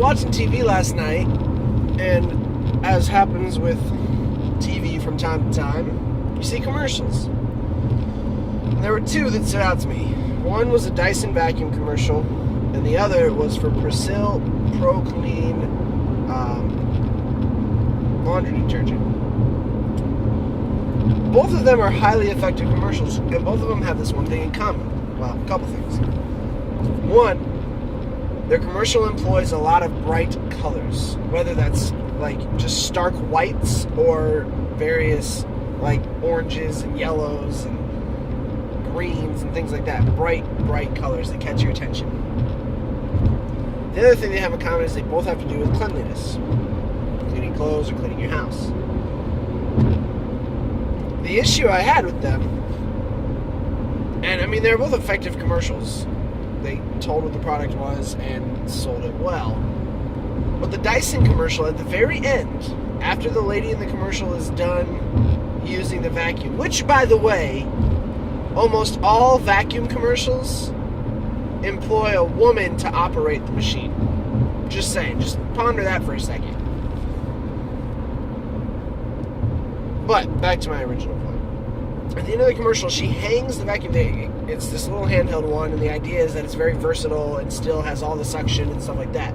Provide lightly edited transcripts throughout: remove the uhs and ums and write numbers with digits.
watching TV last night, and as happens with TV from time to time, you see commercials. And there were two that stood out to me. One was a Dyson vacuum commercial, and the other was for Persil Pro Clean laundry detergent. Both of them are highly effective commercials, and both of them have this one thing in common. Well, a couple things. One, their commercial employs a lot of bright colors, whether that's like just stark whites or various like oranges and yellows and greens and things like that. Bright colors that catch your attention. The other thing they have in common is they both have to do with cleanliness. Cleaning clothes or cleaning your house. The issue I had with them, and I mean they're both effective commercials. They told what the product was and sold it well. But the Dyson commercial at the very end, after the lady in the commercial is done using the vacuum, which by the way, almost all vacuum commercials employ a woman to operate the machine. Just saying, just ponder that for a second. But back to my original point. At the end of the commercial, she hangs the vacuum. It's this little handheld one, and the idea is that it's very versatile and still has all the suction and stuff like that.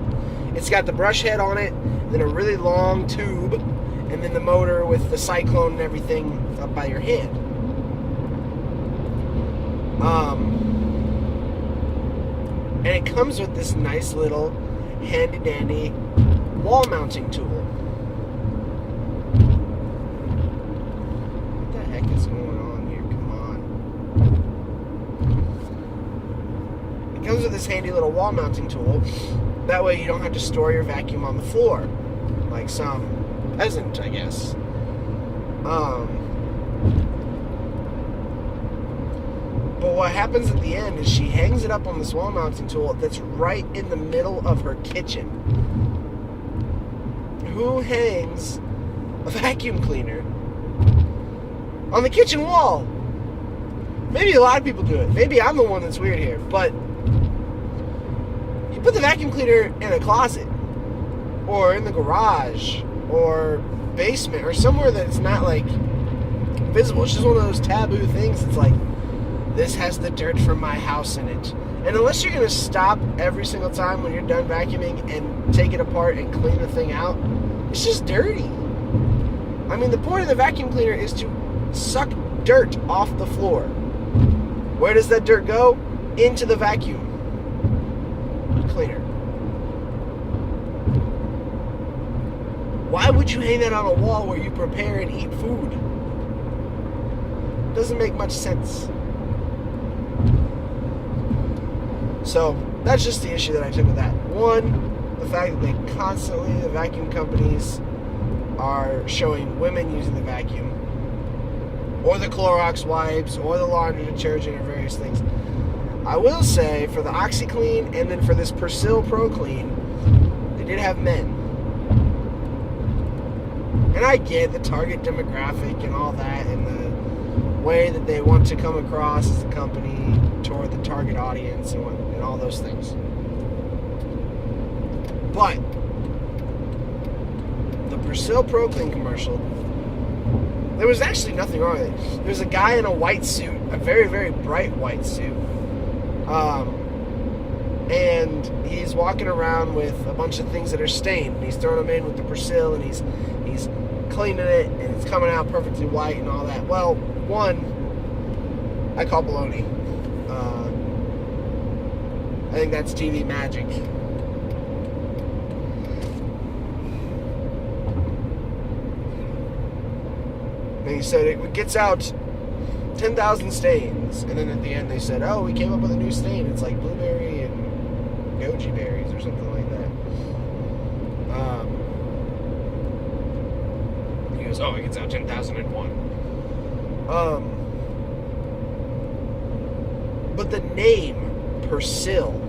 It's got the brush head on it, then a really long tube, and then the motor with the cyclone and everything up by your hand. And it comes with this nice little handy-dandy wall mounting tool. What the heck is going on here? Come on. It comes with this handy little wall mounting tool. That way you don't have to store your vacuum on the floor, like some peasant, I guess. But what happens at the end is she hangs it up on this wall mounting tool that's right in the middle of her kitchen. Who hangs a vacuum cleaner on the kitchen wall? Maybe a lot of people do it. Maybe I'm the one that's weird here, but you put the vacuum cleaner in a closet or in the garage or basement or somewhere that's not like visible. It's just one of those taboo things. It's like, this has the dirt from my house in it. And unless you're going to stop every single time when you're done vacuuming and take it apart and clean the thing out, it's just dirty. I mean, the point of the vacuum cleaner is to suck dirt off the floor. Where does that dirt go? Into the vacuum cleaner. Why would you hang that on a wall where you prepare and eat food? Doesn't make much sense. So, that's just the issue that I took with that. One, the fact that they constantly, the vacuum companies, are showing women using the vacuum, or the Clorox wipes, or the laundry detergent, or various things. I will say, for the OxyClean, and then for this Persil Pro Clean, they did have men. And I get the target demographic and all that, and the way that they want to come across as a company toward the target audience and all those things. But the Persil Pro Clean commercial, there was actually nothing wrong with it. There's a guy in a white suit, a very, very bright white suit, and he's walking around with a bunch of things that are stained, and he's throwing them in with the Persil, and he's cleaning it, and it's coming out perfectly white and all that. Well, one, I call baloney. I think that's TV magic. And he said it gets out 10,000 stains, and then at the end they said, oh, we came up with a new stain. It's like blueberry and goji berries or something like that. He goes, oh, it gets out 10,001. But the name Persil,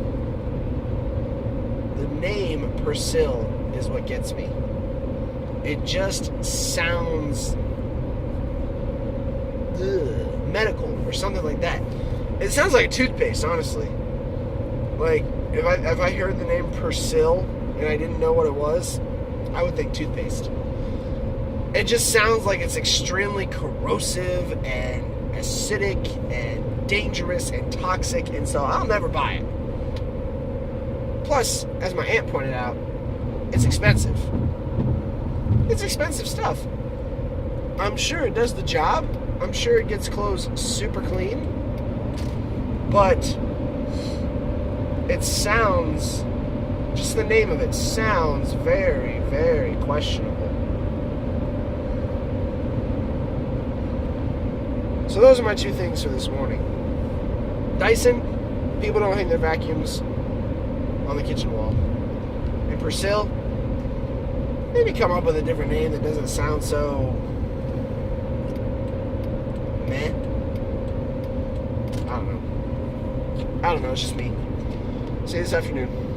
is what gets me. It just sounds medical or something like that. It sounds like a toothpaste, honestly. Like if I heard the name Persil, and I didn't know what it was, I would think toothpaste. It just sounds like it's extremely corrosive and acidic and dangerous and toxic, and so I'll never buy it. Plus, as my aunt pointed out, it's expensive. It's expensive stuff. I'm sure it does the job. I'm sure it gets clothes super clean. But it sounds, just the name of it sounds very, very questionable. So those are my two things for this morning. Dyson, people don't hang their vacuums on the kitchen wall. And Persil, maybe come up with a different name that doesn't sound so meh. I don't know. It's just me. See you this afternoon.